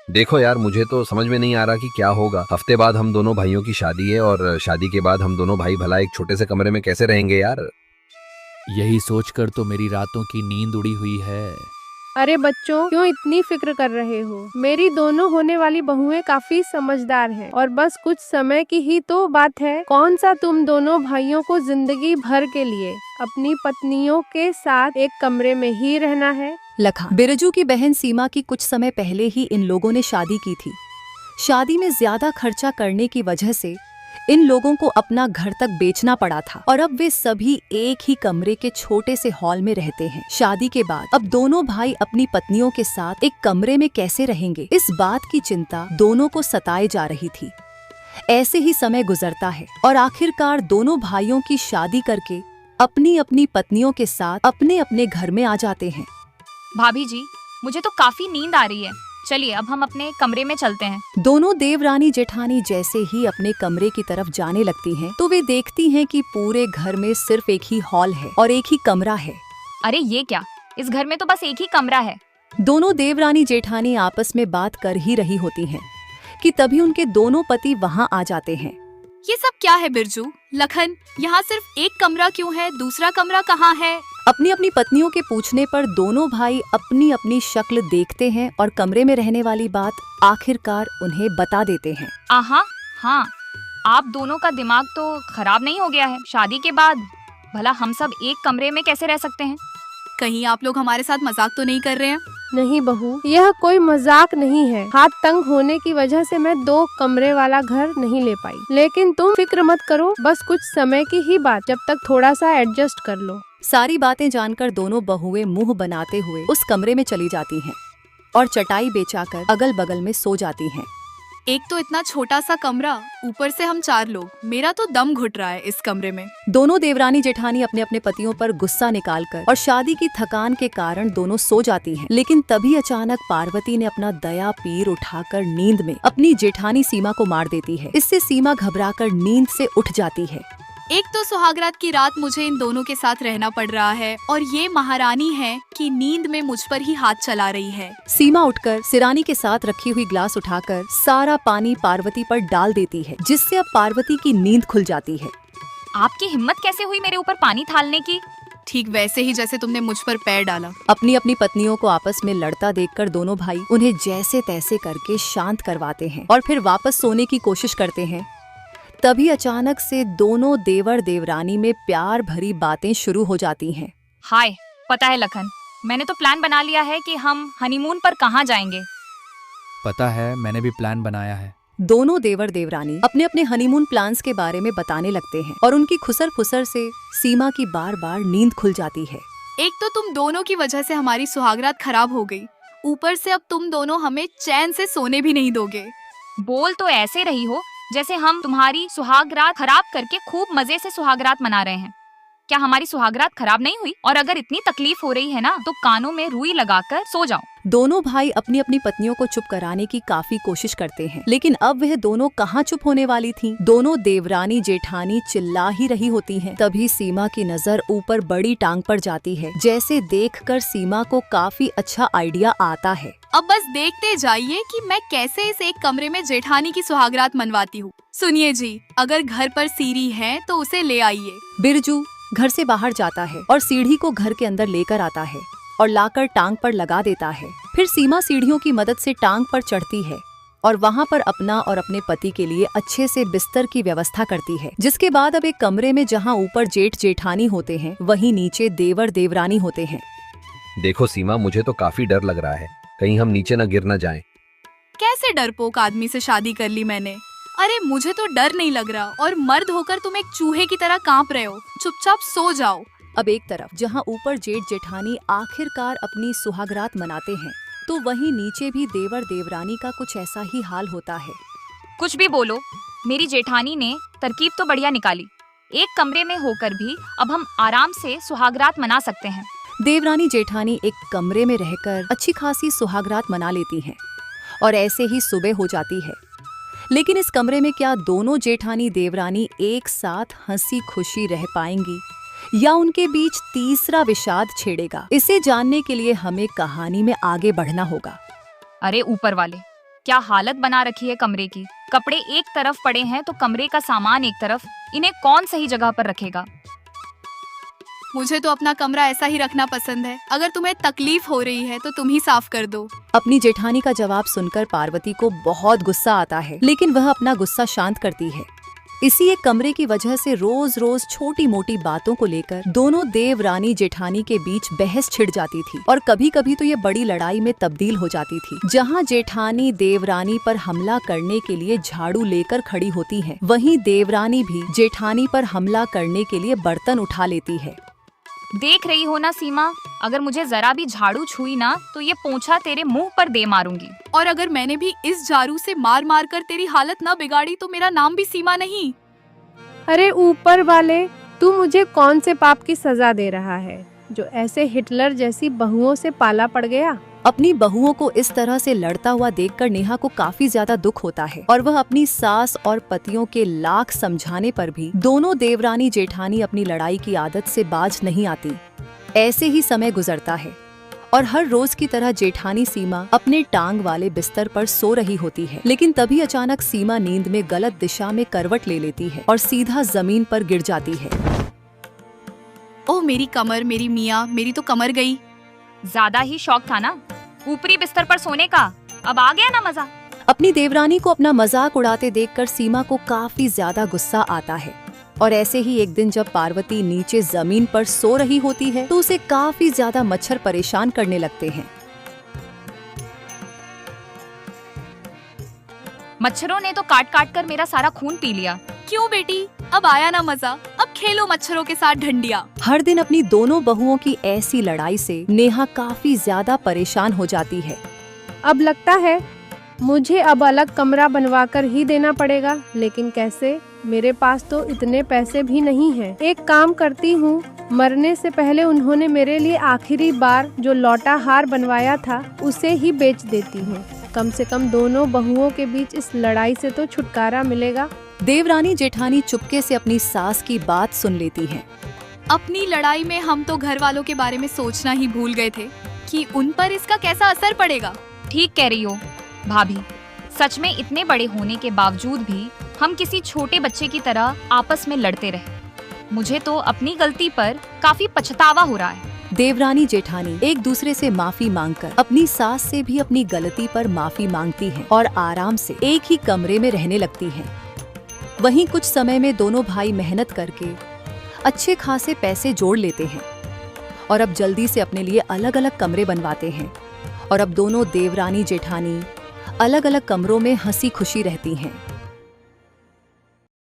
देखो यार, मुझे तो समझ में नहीं आ रहा कि क्या होगा। हफ्ते बाद हम दोनों भाइयों की शादी है और शादी के बाद हम दोनों भाई भला एक छोटे से कमरे में कैसे रहेंगे यार। यही सोचकर तो मेरी रातों की नींद उड़ी हुई है। अरे बच्चों, क्यों इतनी फिक्र कर रहे हो? मेरी दोनों होने वाली बहुएं काफी समझदार हैं और बस कुछ समय की ही तो बात है। कौन सा तुम दोनों भाइयों को जिंदगी भर के लिए अपनी पत्नियों के साथ एक कमरे में ही रहना है? लखन, बिरजू की बहन सीमा की कुछ समय पहले ही इन लोगों ने शादी की थी। शादी में ज्यादा खर्चा करने की वजह से इन लोगों को अपना घर तक बेचना पड़ा था और अब वे सभी एक ही कमरे के छोटे से हॉल में रहते हैं। शादी के बाद अब दोनों भाई अपनी पत्नियों के साथ एक कमरे में कैसे रहेंगे, इस बात की चिंता दोनों को सताए जा रही थी। ऐसे ही समय गुजरता है और आखिरकार दोनों भाइयों की शादी करके अपनी अपनी पत्नियों के साथ अपने अपने घर में आ जाते हैं। भाभी जी, मुझे तो काफी नींद आ रही है। चलिए अब हम अपने कमरे में चलते हैं। दोनों देवरानी जेठानी जैसे ही अपने कमरे की तरफ जाने लगती हैं, तो वे देखती हैं कि पूरे घर में सिर्फ एक ही हॉल है और एक ही कमरा है। अरे ये क्या, इस घर में तो बस एक ही कमरा है। दोनों देवरानी जेठानी आपस में बात कर ही रही होती हैं कि तभी उनके दोनों पति वहां आ जाते हैं। ये सब क्या है बिरजू? लखन, यहाँ सिर्फ एक कमरा क्यों है? दूसरा कमरा कहाँ है? अपनी अपनी पत्नियों के पूछने पर दोनों भाई अपनी अपनी शक्ल देखते हैं और कमरे में रहने वाली बात आखिरकार उन्हें बता देते हैं। आहा, हाँ, आप दोनों का दिमाग तो खराब नहीं हो गया है? शादी के बाद भला हम सब एक कमरे में कैसे रह सकते हैं? कहीं आप लोग हमारे साथ मजाक तो नहीं कर रहे हैं? नहीं बहू, यह कोई मजाक नहीं है। हाथ तंग होने की वजह से मैं 2 कमरे वाला घर नहीं ले पाई, लेकिन तुम फिक्र मत करो, बस कुछ समय की ही बात, जब तक थोड़ा सा एडजस्ट कर लो। सारी बातें जानकर दोनों बहुएं मुंह बनाते हुए उस कमरे में चली जाती हैं और चटाई बिछाकर अगल बगल में सो जाती हैं। एक तो इतना छोटा सा कमरा, ऊपर से हम 4 लोग। मेरा तो दम घुट रहा है इस कमरे में। दोनों देवरानी जेठानी अपने अपने पतियों पर गुस्सा निकालकर और शादी की थकान के कारण दोनों सो जाती हैं। लेकिन तभी अचानक पार्वती ने अपना दया पीर उठाकर नींद में अपनी जेठानी सीमा को मार देती है। इससे सीमा घबराकर नींद से उठ जाती है। एक तो सुहागरात की रात मुझे इन दोनों के साथ रहना पड़ रहा है और ये महारानी है कि नींद में मुझ पर ही हाथ चला रही है। सीमा उठकर सिरानी के साथ रखी हुई ग्लास उठाकर सारा पानी पार्वती पर डाल देती है, जिससे अब पार्वती की नींद खुल जाती है। आपकी हिम्मत कैसे हुई मेरे ऊपर पानी डालने की? ठीक वैसे ही जैसे तुमने मुझ पर पैर डाला। अपनी अपनी पत्नियों को आपस में लड़ता देखकर दोनों भाई उन्हें जैसे तैसे करके शांत करवाते हैं और फिर वापस सोने की कोशिश करते हैं। तभी अचानक से दोनों देवर देवरानी में प्यार भरी बातें शुरू हो जाती हैं। हाय, पता है लखन, मैंने तो प्लान बना लिया है कि हम हनीमून पर कहाँ जाएंगे। पता है, मैंने भी प्लान बनाया है। दोनों देवर देवरानी अपने अपने हनीमून प्लान्स के बारे में बताने लगते हैं और उनकी खुसर फुसर से सीमा की बार बार नींद खुल जाती है। एक तो तुम दोनों की वजह से हमारी सुहागरात खराब हो गई, ऊपर से अब तुम दोनों हमें चैन से सोने भी नहीं दोगे। बोल तो ऐसे रही हो जैसे हम तुम्हारी सुहागरात खराब करके खूब मजे से सुहागरात मना रहे हैं। क्या हमारी सुहागरात खराब नहीं हुई? और अगर इतनी तकलीफ हो रही है ना, तो कानों में रुई लगाकर सो जाओ। दोनों भाई अपनी अपनी पत्नियों को चुप कराने की काफी कोशिश करते हैं, लेकिन अब वह दोनों कहाँ चुप होने वाली थीं। दोनों देवरानी जेठानी चिल्ला ही रही होती हैं। तभी सीमा की नजर ऊपर बड़ी टांग पर जाती है, जैसे देखकर सीमा को काफी अच्छा आइडिया आता है। अब बस देखते जाइए कि मैं कैसे इस एक कमरे में जेठानी की सुहागरात मनवाती हूँ। सुनिए जी, अगर घर पर सीढ़ी है तो उसे ले आइए। बिरजू घर से बाहर जाता है और सीढ़ी को घर के अंदर लेकर आता है और लाकर टांग पर लगा देता है। फिर सीमा सीढ़ियों की मदद से टांग पर चढ़ती है और वहाँ पर अपना और अपने पति के लिए अच्छे से बिस्तर की व्यवस्था करती है। जिसके बाद अब एक कमरे में जहाँ ऊपर जेठ जेठानी होते हैं, वहीं नीचे देवर देवरानी होते हैं। देखो सीमा, मुझे तो काफी डर लग रहा है, कहीं हम नीचे न गिर न जाएं। कैसे डरपोक आदमी से शादी कर ली मैंने? अरे मुझे तो डर नहीं लग रहा, और मर्द होकर तुम एक चूहे की तरह कांप रहे हो। चुपचाप सो जाओ। अब एक तरफ जहाँ ऊपर जेठ जेठानी आखिरकार अपनी सुहागरात मनाते हैं, तो वहीं नीचे भी देवर देवरानी का कुछ ऐसा ही हाल होता है। कुछ भी बोलो, मेरी जेठानी ने तरकीब तो बढ़िया निकाली। एक कमरे में होकर भी अब हम आराम से सुहागरात मना सकते हैं। देवरानी जेठानी एक कमरे में रहकर अच्छी खासी सुहागरात मना लेती हैं और ऐसे ही सुबह हो जाती है। लेकिन इस कमरे में क्या दोनों जेठानी देवरानी एक साथ हंसी खुशी रह पाएंगी या उनके बीच तीसरा विषाद छेड़ेगा? इसे जानने के लिए हमें कहानी में आगे बढ़ना होगा। अरे ऊपर वाले, क्या हालत बना रखी है कमरे की। कपड़े एक तरफ पड़े हैं तो कमरे का सामान एक तरफ। इन्हें कौन सही जगह पर रखेगा। मुझे तो अपना कमरा ऐसा ही रखना पसंद है। अगर तुम्हें तकलीफ हो रही है तो तुम ही साफ कर दो। अपनी जेठानी का जवाब सुनकर पार्वती को बहुत गुस्सा आता है, लेकिन वह अपना गुस्सा शांत करती है। इसी एक कमरे की वजह से रोज रोज छोटी मोटी बातों को लेकर दोनों देवरानी जेठानी के बीच बहस छिड़ जाती थी और कभी कभी तो ये बड़ी लड़ाई में तब्दील हो जाती थी। जहाँ जेठानी देवरानी पर हमला करने के लिए झाड़ू लेकर खड़ी होती है, वहीं देवरानी भी जेठानी पर हमला करने के लिए बर्तन उठा लेती है। देख रही हो ना सीमा, अगर मुझे जरा भी झाड़ू छुई ना तो ये पोंछा तेरे मुंह पर दे मारूंगी। और अगर मैंने भी इस झाड़ू से मार मार कर तेरी हालत न बिगाड़ी तो मेरा नाम भी सीमा नहीं। अरे ऊपर वाले, तू मुझे कौन से पाप की सजा दे रहा है जो ऐसे हिटलर जैसी बहुओं से पाला पड़ गया। अपनी बहुओं को इस तरह से लड़ता हुआ देखकर नेहा को काफी ज्यादा दुख होता है और वह अपनी सास और पतियों के लाख समझाने पर भी दोनों देवरानी जेठानी अपनी लड़ाई की आदत से बाज नहीं आती। ऐसे ही समय गुजरता है और हर रोज की तरह जेठानी सीमा अपने टांग वाले बिस्तर पर सो रही होती है, लेकिन तभी अचानक सीमा नींद में गलत दिशा में करवट ले लेती है और सीधा जमीन पर गिर जाती है। ओह मेरी कमर, मेरी मियाँ, मेरी तो कमर गई। ज्यादा ही शौक था ना ऊपरी बिस्तर पर सोने का, अब आ गया ना मजा। अपनी देवरानी को अपना मजाक उड़ाते देखकर सीमा को काफी ज्यादा गुस्सा आता है और ऐसे ही एक दिन जब पार्वती नीचे जमीन पर सो रही होती है तो उसे काफी ज्यादा मच्छर परेशान करने लगते हैं। मच्छरों ने तो काट काट कर मेरा सारा खून पी लिया। क्यों बेटी, अब आया ना मजा, अब खेलो मच्छरों के साथ ढंडिया। हर दिन अपनी दोनों बहुओं की ऐसी लड़ाई से नेहा काफी ज्यादा परेशान हो जाती है। अब लगता है मुझे अब अलग कमरा बनवा कर ही देना पड़ेगा, लेकिन कैसे, मेरे पास तो इतने पैसे भी नहीं हैं। एक काम करती हूँ, मरने से पहले उन्होंने मेरे लिए आखिरी बार जो लौटा हार बनवाया था उसे ही बेच देती हूँ। कम से कम दोनों बहुओं के बीच इस लड़ाई से तो छुटकारा मिलेगा। देवरानी जेठानी चुपके से अपनी सास की बात सुन लेती हैं। अपनी लड़ाई में हम तो घर वालों के बारे में सोचना ही भूल गए थे कि उन पर इसका कैसा असर पड़ेगा। ठीक कह रही हो भाभी, सच में इतने बड़े होने के बावजूद भी हम किसी छोटे बच्चे की तरह आपस में लड़ते रहे। मुझे तो अपनी गलती पर काफी पछतावा हो रहा है। देवरानी जेठानी एक दूसरे से माफी मांगकर अपनी सास से भी अपनी गलती पर माफी मांगती हैं और आराम से एक ही कमरे में रहने लगती हैं। वहीं कुछ समय में दोनों भाई मेहनत करके अच्छे खासे पैसे जोड़ लेते हैं और अब जल्दी से अपने लिए अलग अलग कमरे बनवाते हैं और अब दोनों देवरानी जेठानी अलग अलग कमरों में हंसी खुशी रहती हैं।